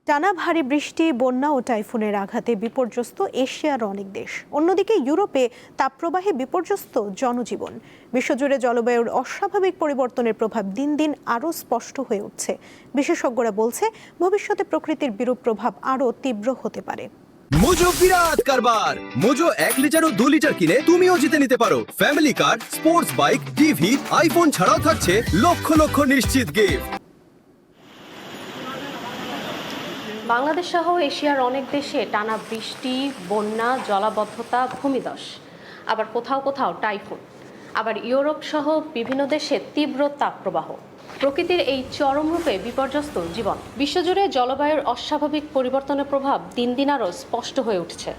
টানা ভারী বৃষ্টি, বন্যা ও টাইফুনের আঘাতে বিপর্যস্ত এশিয়ার অনেক দেশ। অন্যদিকে ইউরোপে তাপপ্রবাহে বিপর্যস্ত জনজীবন। বিশ্বজুড়ে জলবায়ুর অস্বাভাবিক পরিবর্তনের প্রভাব দিন দিন আরও স্পষ্ট হয়ে উঠছে। বিশেষজ্ঞরা বলছে, ভবিষ্যতে প্রকৃতির বিরূপ প্রভাব আরও তীব্র হতে পারে। মোজো বিরাট কারবার। মোজো 1 লিটার ও 2 লিটার কিনে তুমিও জিতে নিতে পারো ফ্যামিলি কার, স্পোর্টস বাইক, টিভি, আইফোন ছাড়াও থাকছে লক্ষ লক্ষ নিশ্চিত গিফট। বাংলাদেশ সহ এশিয়ার অনেক দেশে টানা বৃষ্টি, বন্যা, জলাবদ্ধতা, ভূমিধস, আবার কোথাও কোথাও টাইফুন, আবার ইউরোপ সহ বিভিন্ন দেশে তীব্র তাপপ্রবাহ। প্রকৃতির এই চরম রূপে বিপর্যস্ত জীবন। বিশ্বজুড়ে জলবায়ুর অস্বাভাবিক পরিবর্তনের প্রভাব দিন দিন আরও স্পষ্ট হয়ে উঠছে।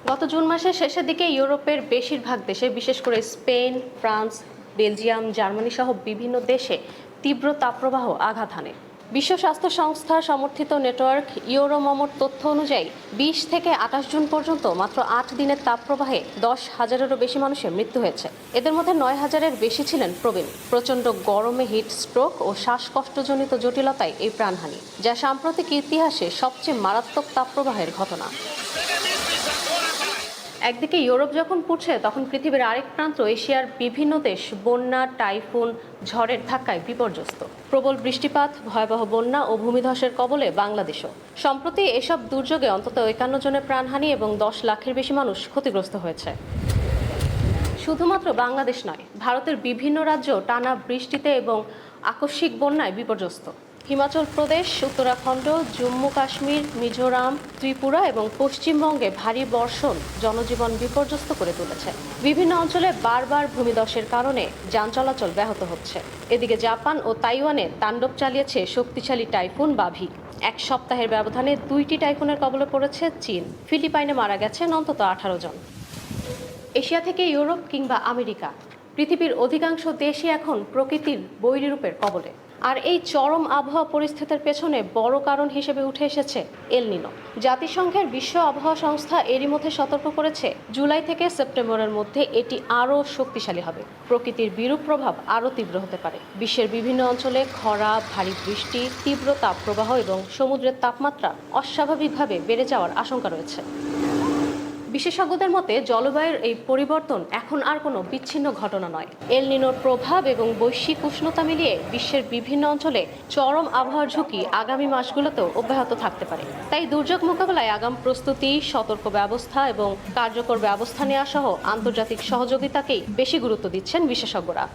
গত জুন মাসের শেষের দিকে ইউরোপের বেশিরভাগ দেশে, বিশেষ করে স্পেন, ফ্রান্স, বেলজিয়াম, জার্মানি সহ বিভিন্ন দেশে তীব্র তাপপ্রবাহ আঘাত হানে। বিশ্ব স্বাস্থ্য সংস্থা সমর্থিত নেটওয়ার্ক ইউরোমমোর তথ্য অনুযায়ী 20 থেকে 28 জুন পর্যন্ত মাত্র 8 দিনের তাপপ্রবাহে 10,000-এরও বেশি মানুষের মৃত্যু হয়েছে। এদের মধ্যে 9,000-এর বেশি ছিলেন প্রবীণ। প্রচণ্ড গরমে হিট স্ট্রোক ও শ্বাসকষ্টজনিত জটিলতায় এই প্রাণহানি, যা সাম্প্রতিক ইতিহাসে সবচেয়ে মারাত্মক তাপপ্রবাহের ঘটনা। একদিকে ইউরোপ যখন পুড়ছে, তখন পৃথিবীর আরেক প্রান্ত এশিয়ার বিভিন্ন দেশ বন্যা, টাইফুন, ঝড়ের ধাক্কায় বিপর্যস্ত। প্রবল বৃষ্টিপাত, ভয়াবহ বন্যা ও ভূমিধসের কবলে বাংলাদেশও। সম্প্রতি এসব দুর্যোগে অন্তত 51 জনের প্রাণহানি এবং 10 লাখের বেশি মানুষ ক্ষতিগ্রস্ত হয়েছে। শুধুমাত্র বাংলাদেশ নয়, ভারতের বিভিন্ন রাজ্য টানা বৃষ্টিতে এবং আকস্মিক বন্যায় বিপর্যস্ত। হিমাচল প্রদেশ, উত্তরাখণ্ড, জম্মু কাশ্মীর, মিজোরাম, ত্রিপুরা এবং পশ্চিমবঙ্গে ভারী বর্ষণ জনজীবন বিপর্যস্ত করে তুলেছে। বিভিন্ন অঞ্চলে বারবার ভূমিধসের কারণে যান চলাচল ব্যাহত হচ্ছে। এদিকে জাপান ও তাইওয়ানে তাণ্ডব চালিয়েছে শক্তিশালী টাইফুন বাভি। এক সপ্তাহের ব্যবধানে 2টি টাইফুনের কবলে পড়েছে চীন। ফিলিপাইনে মারা গেছেন অন্তত 18 জন। এশিয়া থেকে ইউরোপ কিংবা আমেরিকা, পৃথিবীর অধিকাংশ দেশই এখন প্রকৃতির বৈরূপের কবলে। আর এই চরম আবহাওয়া পরিস্থিতির পেছনে বড় কারণ হিসেবে উঠে এসেছে এল নিনো। জাতিসংঘের বিশ্ব আবহাওয়া সংস্থা এরই মধ্যে সতর্ক করেছে, জুলাই থেকে সেপ্টেম্বরের মধ্যে এটি আরও শক্তিশালী হবে। প্রকৃতির বিরূপ প্রভাব আরও তীব্র হতে পারে। বিশ্বের বিভিন্ন অঞ্চলে খরা, ভারী বৃষ্টি, তীব্র তাপপ্রবাহ এবং সমুদ্রের তাপমাত্রা অস্বাভাবিকভাবে বেড়ে যাওয়ার আশঙ্কা রয়েছে। বিশেষজ্ঞদের মতে, জলবায়ুর এই পরিবর্তন এখন আর কোনো বিচ্ছিন্ন ঘটনা নয়। এল নিনোর প্রভাব এবং বৈশ্বিক উষ্ণতা মিলিয়ে বিশ্বের বিভিন্ন অঞ্চলে চরম আবহাওয়ার ঝুঁকি আগামী মাসগুলোতেও অব্যাহত থাকতে পারে। তাই দুর্যোগ মোকাবেলায় আগাম প্রস্তুতি, সতর্ক ব্যবস্থা এবং কার্যকর ব্যবস্থা নেওয়া সহ আন্তর্জাতিক সহযোগিতাকেই বেশি গুরুত্ব দিচ্ছেন বিশেষজ্ঞরা।